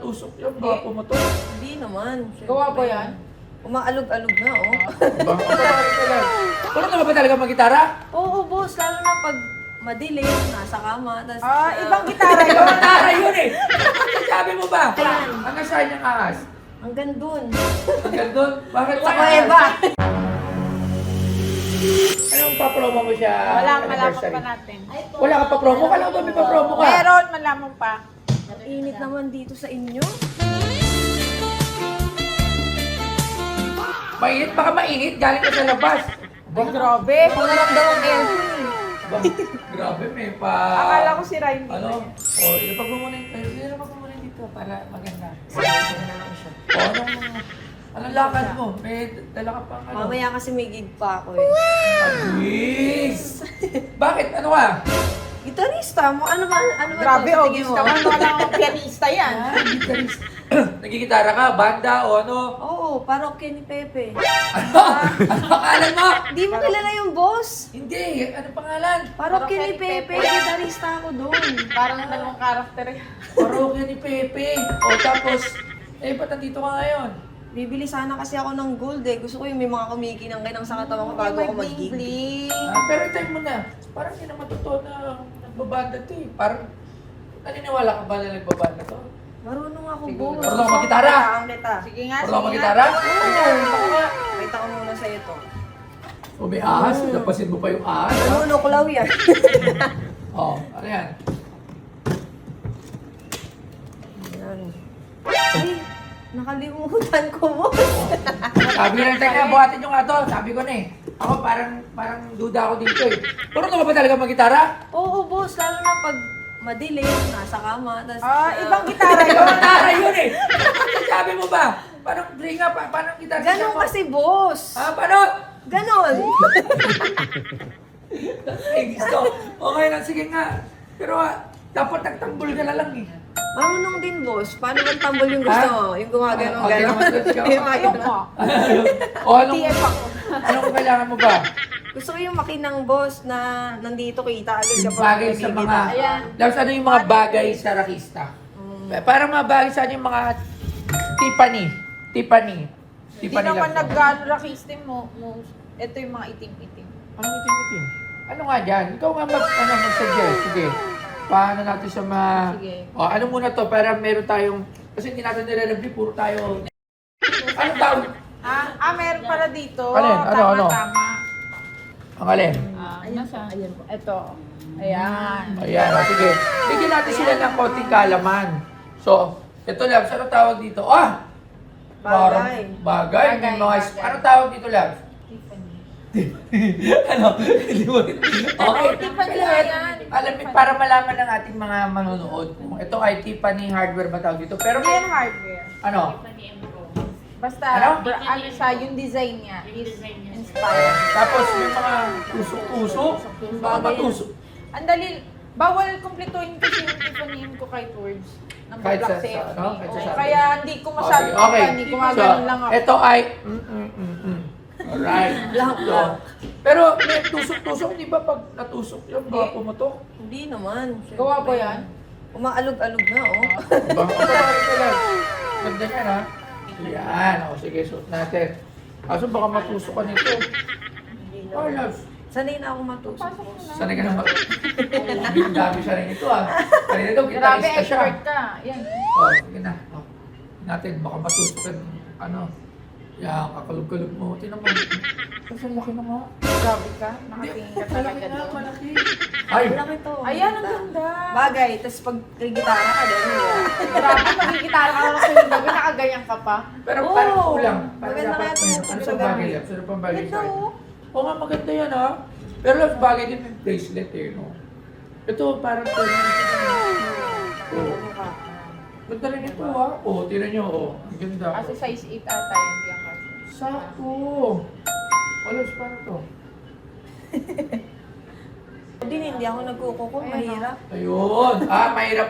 matusok yan, baka pumatok. Hindi naman. Gawa ba yan? Umaalog-alog na, oh. Baka ka lang. Pero naman ba talaga mag-gitara? Oo, boss. Lalo na pag madilim, nasa kama. Tas, Ibang gitara yun. Gitara yun eh! Sabi mo ba? Ayan. Hanggang saan yung ahas? Hanggang dun. Hanggang doon? Bakit Sa kuweba. Anong pa-promo mo siya? Malaman anniversary? pa natin. Wala ka pa-promo? Kala ko ba may pa-promo ka? Meron, malaman pa. Init naman dito sa inyo. Mainit? Baka mainit? Galing ka sa labas. Ay, grabe. Pangarap daw ang aircon. Ba, grabe, may pa... Akala ko si Ryan. Ano? O, ilapag mo muna ilapag mo muna dito para maganda. Ano na lang siya. O, anong lakad mo? May dala ka pang ano? Mamaya kasi may gig pa ako eh. Agwis! Bakit? Ano ka? Gitarista mo? Ano ba Grabe, to? Sa oh. tingin Gusto mo walang pianista yan. Gitarist. Nagigitara ka? Banda o ano? Oo, parokya ni Pepe. Ano? Ano pangalan mo? Di mo kilala yung boss? Hindi. Ano pangalan? Parokya ni Pepe. Gitarista ako doon. Parang dalawang karakter yan. Parokya ni Pepe. O tapos, ba't nandito ka ngayon? Bibili sana kasi ako ng gold eh. Gusto ko yung may mga kumikinang-kinang sa katawan ko bago ako mag-gig. Pero time mo na. Parang hindi naman totoo na nagbabanda to eh. Parang, naniniwala ka ba na nagbabanda to? Marunong ako, Siguro. boss. Marunong ako mag-gitara? Ang kita. Sige nga, Parang sige mag-gitara? nga. Wait ako muna sa ito. O may ahas, napasin mo pa yung ahas. ha? Nanunuklaw yan. Ano yan? Ayan. Ay, nakalimutan ko, boss. Sabi na tayo, buhatin yung ato. Sabi ko na eh. Ako parang duda ako dito eh. Pero ka ba talaga mag-gitara? Oo, boss. Lalo na pag madilim, nasa kama. Tas, Ibang gitara yun. Gitara yun eh! Sabi mo ba? Parang play nga pa, parang gitara Ganon mo. kasi, boss. Paano? Ganon. Ay, gusto. Okay lang, sige nga. Pero dapat nagtanggol ka na lang eh. Marunong din, boss. Paano bang tambol yung gusto mo? Yung gumaganon, Okay, ganon. let's go. Yung mga Ayaw ganon. mo. O anong, TF ako. anong kailangan mo ba? Gusto ko yung makinang boss na nandito kita agad Yung kapag bagay sa nagigita. mga... Ayan. Labs, ano yung mga bagay sa rakista? Parang mga bagay sa yung mga Tiffany. Tiffany. Hindi Tiffany naman lang. nag-rakistim mo. Ito yung mga itim-itim. Ano itim-itim? Ano nga dyan? Ikaw nga mag-suggest. Sige. Paano natin sa mga... Sige. O, ano muna to para meron tayong... Kasi hindi natin nire-review, puro tayo... Ano tawag? Meron pala dito. Alin? Ano? Tama. Ang alin? Ayan po. Ito. Ayan. Ayan, o, sige. Bigyan natin sila ng konting kalaman. So, ito Labs, ano tawag dito? Bagay. Bagay. May mga... Bagay. Ano tawag dito Labs? Tiffany. Ano? Hindi mo rin. Okay. Tiffany Kailangan, yan. alam mo, para malaman ng ating mga manonood kung ito ay Tiffany hardware ba tawag dito. Pero Hindi yan may, hardware. ano? Basta, Ano? ano siya, yung design niya is inspired. Tapos may mga tusok-tusok. Mga matusok. Ang dali, bawal kumpletuhin kasi yung Tiffany ko kahit words. Nang Kahit block sa- sa FB. ano? Kahit sa Oo, sabi. kaya hindi ko masyadong Okay. Tiffany, gumaganon lang ako. Ito ay... Alright. Blank. So, pero may tusok-tusok, di ba pag natusok yun, baka pumatok? Hindi naman. Gawa ba yan? Umaalog-alog na, oh. Baka ka lang. Ganda yan ha. Yan. O sige, suot natin. Kaso baka matusok ka nito. Oh, loves. Sanay na ako matusok, Pasok boss. mo na. Sana ka naman. Dami siya rin ito ah. Kanina daw, Grabe, gitarista siya. expert ka. Yan. Oh, sige na. Oh. Natin, baka matusok ka. Ano? Yan, kakalog-kalog mo. Tinan mo. Kasi ang laki na nga. Grabe ka. Nakatingin ka Malaki talaga na, doon. malaki. Ay! Malaki to. Ayan, ang ganda. Bagay, tapos pag gitara ka, gano'n. Grabe, magigitara ka lang sa yung gabi, nakaganyan ka pa. Pero Oo. parang kulang. Parang Maganda dapat kaya may- tumutog ano sa pang bagay gabi. yan? Ano pang bagay Ganda, sa oh. Oo nga, maganda yan ha. Pero loves, bagay din yung bracelet eh, no? Ito, parang Oo. Ganda rin ito ha. Oo, tinan nyo. Oo, ang ganda. Kasi size 8 ata yung diyan kasi. Sakto. Loves, paano to? Hindi ako nagkukuko, mahirap. Ayun. Mahirap. Mahirap.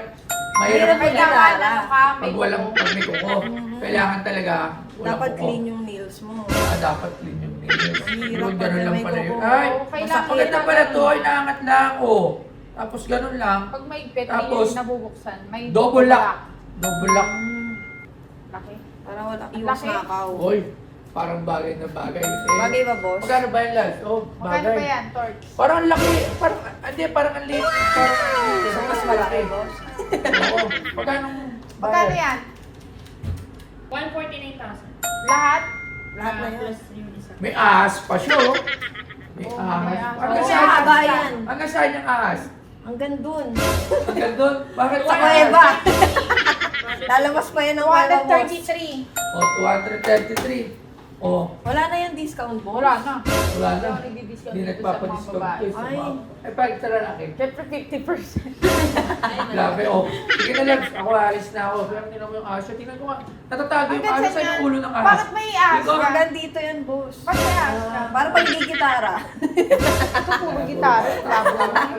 Mahirap May Gitara. daman, ano ka, may Pag walang pag may kuko. Kailangan talaga walang Dapat kuko. clean yung nails mo. Dapat clean yung nails. Hirap Yun, pag ganun lang may pala yun. kuko. Ay, Kailangan maganda pala to. Inaangat lang. Oh. Tapos ganun lang. Pag may pet, Tapos, hindi nabubuksan. May Double lock. Double lock. Para wala, iwas Laki. nakaw. Hoy, parang bagay na bagay. Bagay ba, boss? Magkano ba yan, Lars? Oh, Magkano ba bagay. yan, Torch? Parang ang laki. Parang, hindi, parang ang liit. Parang ang liit. So, mas malaki, boss. Oo. Magkano Magkano yan? 149,000. Lahat? Lahat na yun. Plus yung isa. May ahas pa siya, oh. May Oh, ahas. may ahas. Hanggang Oo, saan? haba yan. Hanggang saan yung ahas? Hanggang dun. Hanggang doon? Bakit Sa kuweba. Lalabas pa yan ng kuweba, boss. 233. Oh, 233. Oh, Wala na yung discount, boss. Wala na. wala na. Wala nagdi-discount Hindi dito sa mga nagpapadiscount babae. to sa Ay. mga... Eh, bakit sa lalaki? Siyempre 50%. Grabe, oh. Sige na, Lex. Ako, alis na ako. Pero tingnan mo yung ahas. Tingnan ko nga. Natatago yung ahas sa yung ulo ng ahas. Bakit may ahas Ikaw, ka? Hanggang dito yan, boss. Bakit may ahas ka? Para pag gitara. Ito puro gitara. Labo lang.